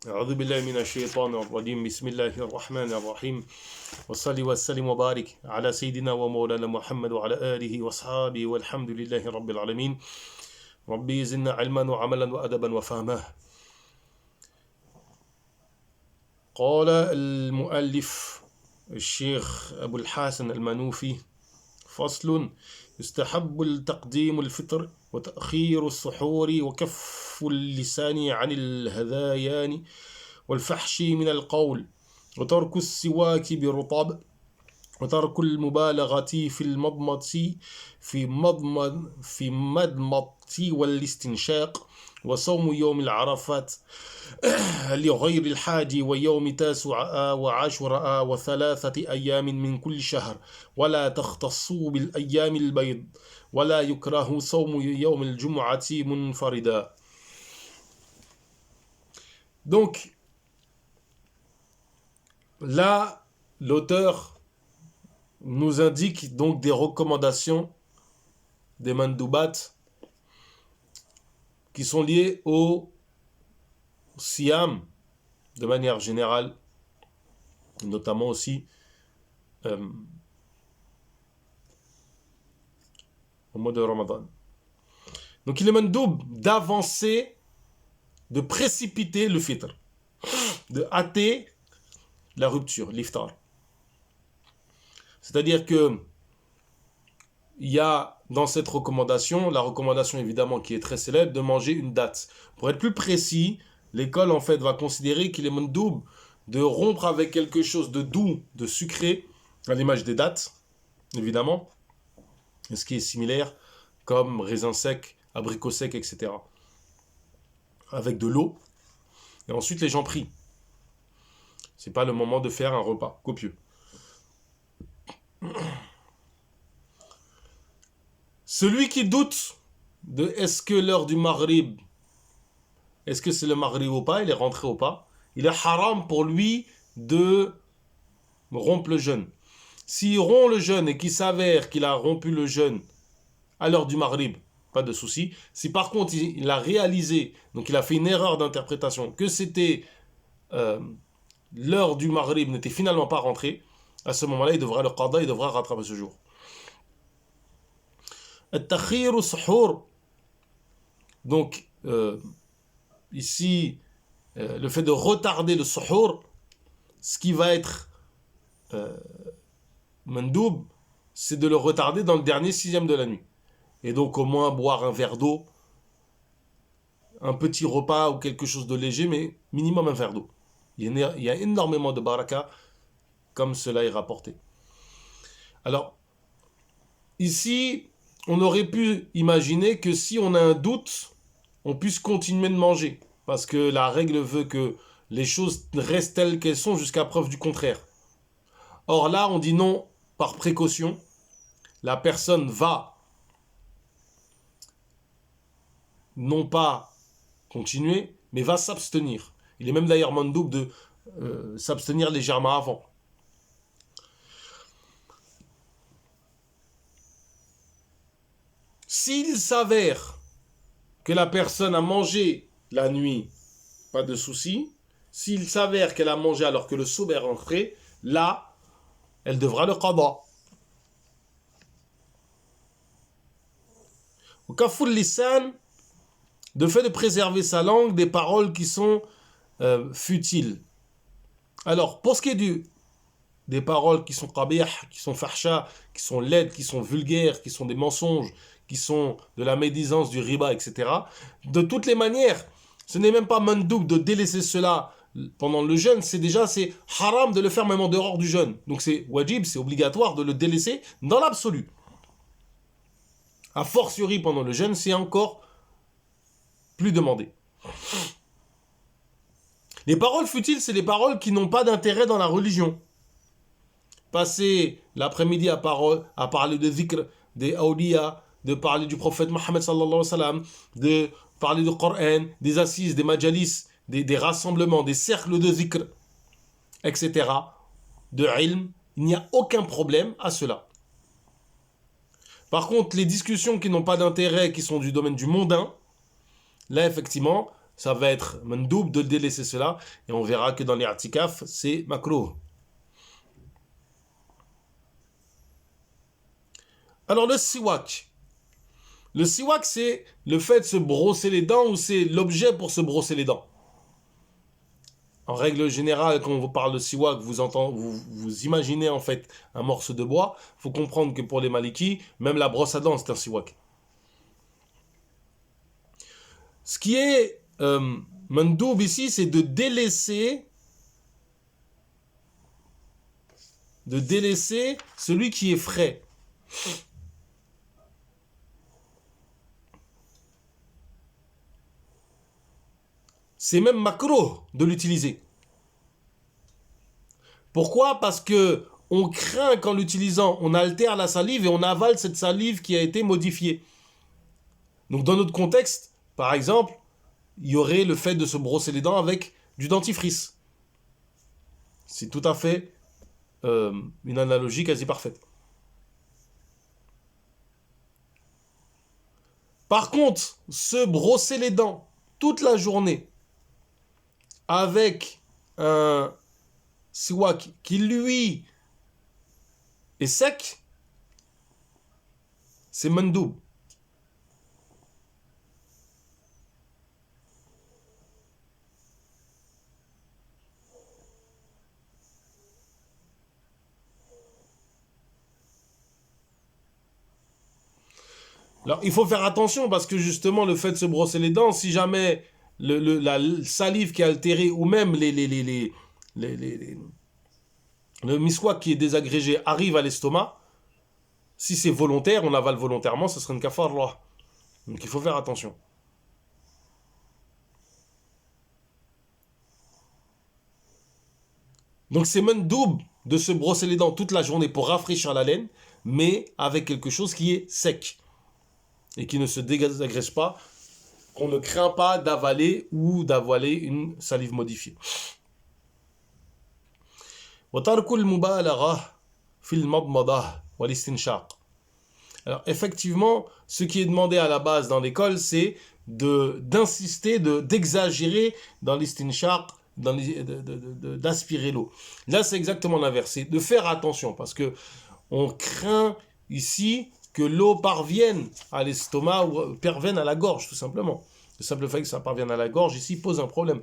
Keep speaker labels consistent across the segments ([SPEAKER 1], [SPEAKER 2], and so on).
[SPEAKER 1] أعوذ بالله من الشيطان الرجيم بسم الله الرحمن الرحيم والصلي والسلم وبارك على سيدنا ومولانا محمد وعلى آله وأصحابه والحمد لله رب العالمين ربي زدنا علما وعملا وأدبا وفهما. قال المؤلف الشيخ أبو الحسن المنوفي: فصل: يستحب التقديم الفطر وتأخير السحور وكف اللسان عن الهذيان والفحش من القول وترك السواك برطب وترك المبالغة في المضمضة في مضمضة والاستنشاق وصوم يوم العرفات لغير الحاج ويوم تاسع وعاشوراء وثلاثة أيام من كل شهر ولا تختصوا بالأيام البيض ولا يكره صوم يوم الجمعة منفردا. Donc là, l'auteur nous indique donc des recommandations des mandoubat qui sont liées au Siam de manière générale, notamment aussi au mois de Ramadan. Donc il est mandoub d'avancer, de précipiter le fitr, de hâter la rupture, l'iftar. C'est-à-dire que il y a dans cette recommandation, la recommandation évidemment qui est très célèbre, de manger une date. Pour être plus précis, l'école en fait va considérer qu'il est mandoub de rompre avec quelque chose de doux, de sucré, à l'image des dates, évidemment, ce qui est similaire, comme raisin sec, abricot sec, etc. Avec de l'eau, et ensuite les gens prient. C'est pas le moment de faire un repas copieux. Celui qui doute de est-ce que l'heure du Maghrib, est-ce que c'est le Maghrib ou pas, il est rentré ou pas, il est haram pour lui de rompre le jeûne. S'il rompt le jeûne et qu'il s'avère qu'il a rompu le jeûne à l'heure du Maghrib, pas de souci. Si par contre il a réalisé, donc il a fait une erreur d'interprétation, que c'était l'heure du Maghrib n'était finalement pas rentrée, à ce moment-là il devra le qada, il devra rattraper ce jour. At-takhir ou suhour, donc ici le fait de retarder le suhour, ce qui va être mandoub, c'est de le retarder dans le dernier sixième de la nuit. Et donc au moins boire un verre d'eau, un petit repas ou quelque chose de léger, mais minimum un verre d'eau. Il y a énormément de baraka, comme cela est rapporté. Alors, ici, on aurait pu imaginer que si on a un doute, on puisse continuer de manger. Parce que la règle veut que les choses restent telles qu'elles sont jusqu'à preuve du contraire. Or là, on dit non, par précaution, la personne va non pas continuer, mais va s'abstenir. Il est même d'ailleurs mandoub de s'abstenir légèrement avant. S'il s'avère que la personne a mangé la nuit, pas de souci. S'il s'avère qu'elle a mangé alors que le soub est rentré, là, elle devra le qada. Au kaful lisan, de fait de préserver sa langue des paroles qui sont futiles. Alors, pour ce qui est des paroles qui sont qabih, qui sont fahsha, qui sont laides, qui sont vulgaires, qui sont des mensonges, qui sont de la médisance, du riba, etc. De toutes les manières, ce n'est même pas mandoub de délaisser cela pendant le jeûne, c'est haram de le faire même en dehors du jeûne. Donc c'est wajib, c'est obligatoire de le délaisser dans l'absolu. A fortiori pendant le jeûne, c'est encore plus demandé. Les paroles futiles, c'est les paroles qui n'ont pas d'intérêt dans la religion. Passer l'après-midi à parler de zikr, des awliya, de parler du prophète Mohammed sallallahu alayhi wa sallam, de parler du Coran, des assises, des majalis, des rassemblements, des cercles de zikr, etc., de ilm, il n'y a aucun problème à cela. Par contre, les discussions qui n'ont pas d'intérêt, qui sont du domaine du mondain, là, effectivement, ça va être mandoub de délaisser cela. Et on verra que dans les i'tikaf, c'est makruh. Alors le siwak. Le siwak, c'est le fait de se brosser les dents ou c'est l'objet pour se brosser les dents. En règle générale, quand on vous parle de siwak, vous imaginez en fait un morceau de bois. Il faut comprendre que pour les malikis, même la brosse à dents, c'est un siwak. Ce qui est mandoub ici, c'est de délaisser celui qui est frais. C'est même makruh de l'utiliser. Pourquoi ? Parce que on craint qu'en l'utilisant, on altère la salive et on avale cette salive qui a été modifiée. Donc dans notre contexte, par exemple, il y aurait le fait de se brosser les dents avec du dentifrice. C'est tout à fait une analogie quasi parfaite. Par contre, se brosser les dents toute la journée avec un siwak qui, lui, est sec, c'est mandoub. Alors, il faut faire attention parce que justement, le fait de se brosser les dents, si jamais la salive qui est altérée ou même le miswak qui est désagrégé arrive à l'estomac, si c'est volontaire, on avale volontairement, ce serait une kafarah. Donc il faut faire attention. Donc c'est mandoub de se brosser les dents toute la journée pour rafraîchir la laine, mais avec quelque chose qui est sec et qui ne se désagrège pas, qu'on ne craint pas d'avaler ou d'avaler une salive modifiée. Alors effectivement, ce qui est demandé à la base dans l'école, c'est d'insister, d'exagérer dans l'istinshaq, d'aspirer l'eau. Là, c'est exactement l'inverse, c'est de faire attention, parce que on craint ici que l'eau parvienne à l'estomac ou parvienne à la gorge, tout simplement. Le simple fait que ça parvienne à la gorge, ici, pose un problème.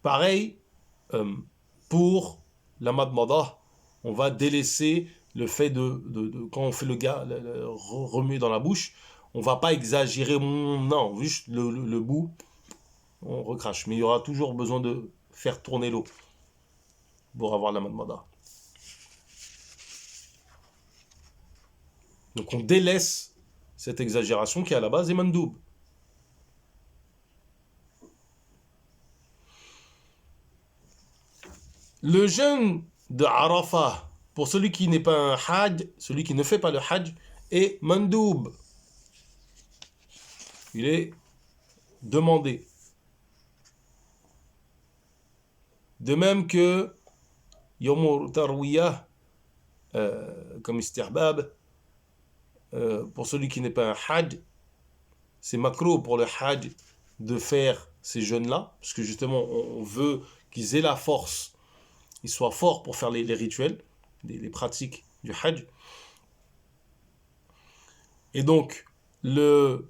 [SPEAKER 1] Pareil, pour la madmada, on va délaisser le fait quand on fait le remuer dans la bouche, on va pas exagérer, non, juste le bout, on recrache. Mais il y aura toujours besoin de faire tourner l'eau pour avoir la madmada. Donc on délaisse cette exagération qui à la base est mandoub. Le jeûne de Arafah, pour celui qui n'est pas un hajj, celui qui ne fait pas le hajj, est mandoub. Il est demandé. De même que Yom Tarwiyah, comme istihbab, pour celui qui n'est pas un hajj, c'est makruh pour le hajj de faire ces jeûnes-là, parce que justement on veut qu'ils aient la force, ils soient forts pour faire les rituels, les pratiques du hajj. Et donc le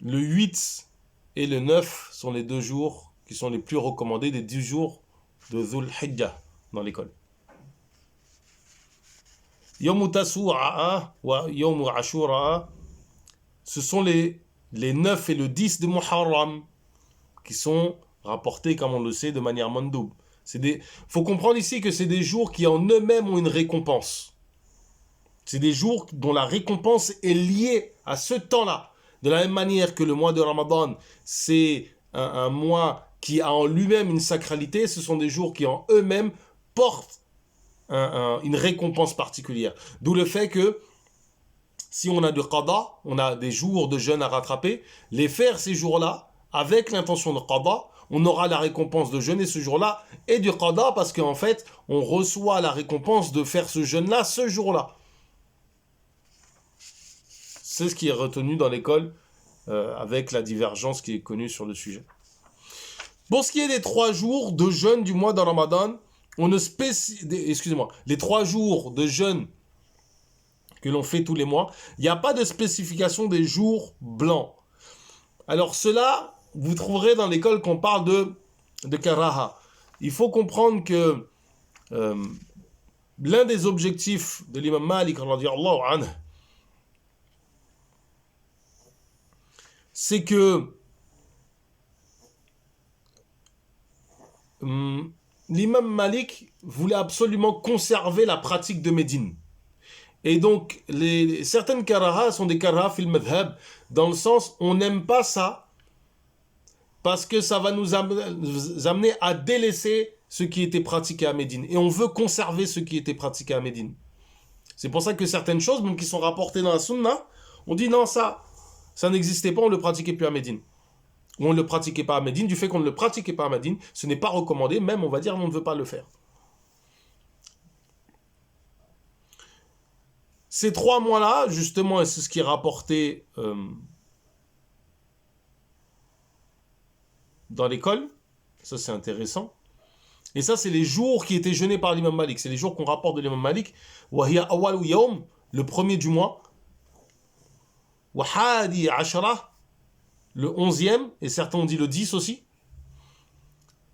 [SPEAKER 1] 8 et le 9 sont les 2 jours qui sont les plus recommandés des 10 jours de Dhul Hijjah dans l'école. Yom Tasu'a wa Yom Ashura, ce sont les 9 et le 10 de Muharram qui sont rapportés, comme on le sait, de manière mandoub. Faut comprendre ici que c'est des jours qui en eux-mêmes ont une récompense. C'est des jours dont la récompense est liée à ce temps-là. De la même manière que le mois de Ramadan, c'est un mois qui a en lui-même une sacralité, ce sont des jours qui en eux-mêmes portent une récompense particulière. D'où le fait que si on a du qada, on a des jours de jeûne à rattraper, les faire ces jours-là, avec l'intention de qada, on aura la récompense de jeûner ce jour-là et du qada parce qu'en fait, on reçoit la récompense de faire ce jeûne-là ce jour-là. C'est ce qui est retenu dans l'école, avec la divergence qui est connue sur le sujet. Pour ce qui est des 3 jours de jeûne du mois de Ramadan, les 3 jours de jeûne que l'on fait tous les mois, il n'y a pas de spécification des jours blancs. Alors cela, vous trouverez dans l'école qu'on parle de karaha. Il faut comprendre que l'un des objectifs de l'imam Malik, radiyallahu anhu, c'est que l'imam Malik voulait absolument conserver la pratique de Médine. Et donc, certaines karahas sont des karahas fil madhab, dans le sens, on n'aime pas ça, parce que ça va nous amener à délaisser ce qui était pratiqué à Médine. Et on veut conserver ce qui était pratiqué à Médine. C'est pour ça que certaines choses, même qui sont rapportées dans la sunna, on dit non, ça n'existait pas, on ne le pratiquait plus à Médine. Ou on ne le pratiquait pas à Médine. Du fait qu'on ne le pratiquait pas à Médine, ce n'est pas recommandé, même on va dire on ne veut pas le faire. Ces 3 mois-là, justement, et c'est ce qui est rapporté dans l'école, ça c'est intéressant. Et ça, c'est les jours qui étaient jeûnés par l'imam Malik. C'est les jours qu'on rapporte de l'imam Malik. Wahiya awal yawm, le premier du mois. Wahadi ashra, le 11e, et certains ont dit le 10 aussi.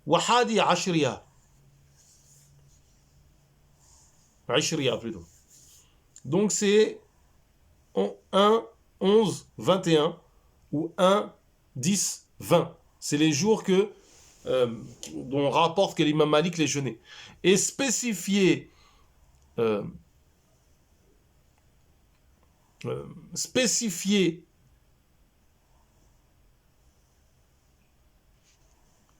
[SPEAKER 1] Wahadi ashriya. Ashriya plutôt. Donc c'est 1, 11, 21 ou 1, 10, 20. C'est les jours dont on rapporte que l'imam Malik les jeûnait. Et spécifier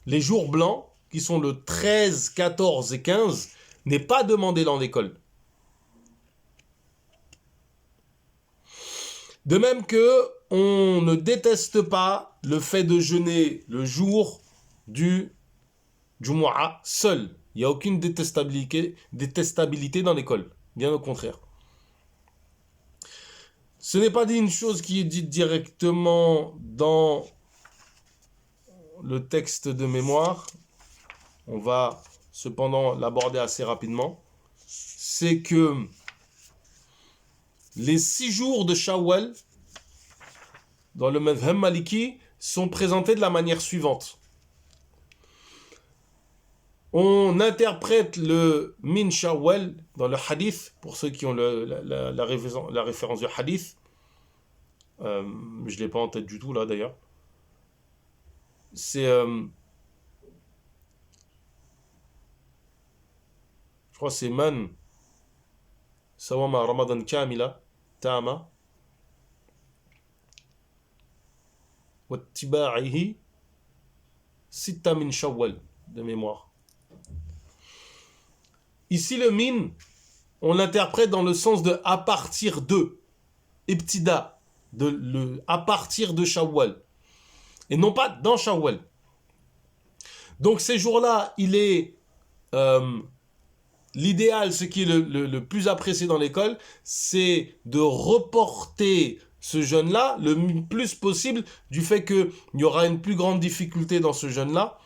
[SPEAKER 1] les jours blancs, qui sont le 13, 14 et 15, n'est pas demandé dans l'école. De même que on ne déteste pas le fait de jeûner le jour du Jumu'ah seul. Il n'y a aucune détestabilité dans l'école. Bien au contraire. Ce n'est pas dit une chose qui est dite directement dans le texte de mémoire. On va cependant l'aborder assez rapidement. C'est que les 6 jours de Shawwal, dans le madhhab maliki, sont présentés de la manière suivante. On interprète le min Shawwal dans le hadith, pour ceux qui ont la référence du hadith. Je ne l'ai pas en tête du tout là d'ailleurs. C'est... je crois que c'est man sawama ramadan kamila tama wattiba'ihi sitta min Shawwal de mémoire. Ici, le min, on l'interprète dans le sens de à partir de, ibtida, à partir de Shawwal, et non pas dans Shawwal. Donc ces jours-là, il est l'idéal, ce qui est le plus apprécié dans l'école, c'est de reporter ce jeûne-là le plus possible, du fait qu'il y aura une plus grande difficulté dans ce jeûne-là.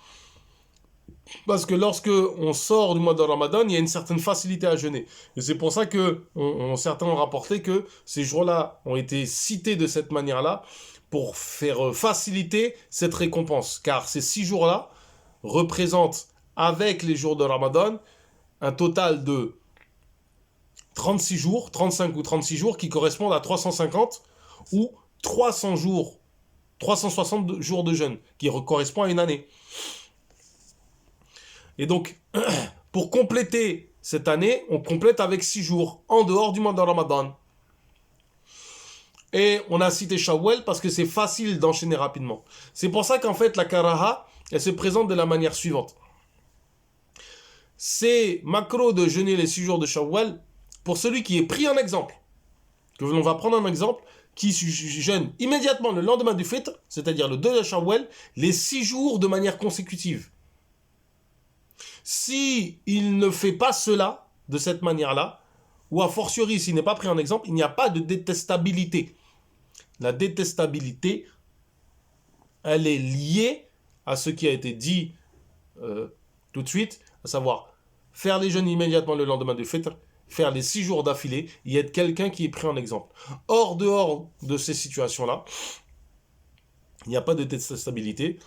[SPEAKER 1] Parce que lorsque on sort du mois de Ramadan, il y a une certaine facilité à jeûner. Et c'est pour ça que certains ont rapporté que ces jours-là ont été cités de cette manière-là pour faire faciliter cette récompense. Car ces 6 jours-là représentent, avec les jours de Ramadan, un total de 36 jours, 35 ou 36 jours qui correspondent à 350 ou 300 jours, 360 jours de jeûne, qui correspond à une année. Et donc, pour compléter cette année, on complète avec 6 jours, en dehors du mois de Ramadan. Et on a cité Shawwal parce que c'est facile d'enchaîner rapidement. C'est pour ça qu'en fait, la karaha, elle se présente de la manière suivante. C'est macro de jeûner les 6 jours de Shawwal pour celui qui est pris en exemple. Que l'on va prendre un exemple, qui jeûne immédiatement le lendemain du fitr, c'est-à-dire le 2 de Shawwal, les 6 jours de manière consécutive. Si il ne fait pas cela de cette manière-là, ou a fortiori s'il n'est pas pris en exemple, il n'y a pas de détestabilité. La détestabilité, elle est liée à ce qui a été dit tout de suite, à savoir faire les jeûnes immédiatement le lendemain du fitr, faire les 6 jours d'affilée et être quelqu'un qui est pris en exemple. Dehors de ces situations-là, il n'y a pas de détestabilité.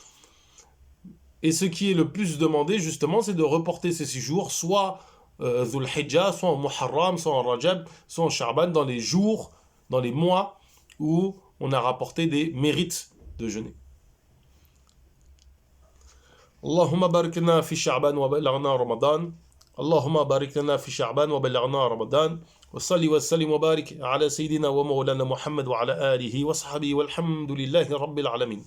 [SPEAKER 1] Et ce qui est le plus demandé, justement, c'est de reporter ces 6 jours, soit Dhul Hijjah, soit en Muharram, soit en Rajab, soit en Sha'ban, dans les jours, dans les mois où on a rapporté des mérites de jeûner. اللهم بارك لنا في شعبان وبلغنا رمضان اللهم بارك لنا في شعبان وبلغنا رمضان وصلي وسلم وبارك على سيدنا ومولانا محمد وعلى آله وصحبه والحمد لله رب العالمين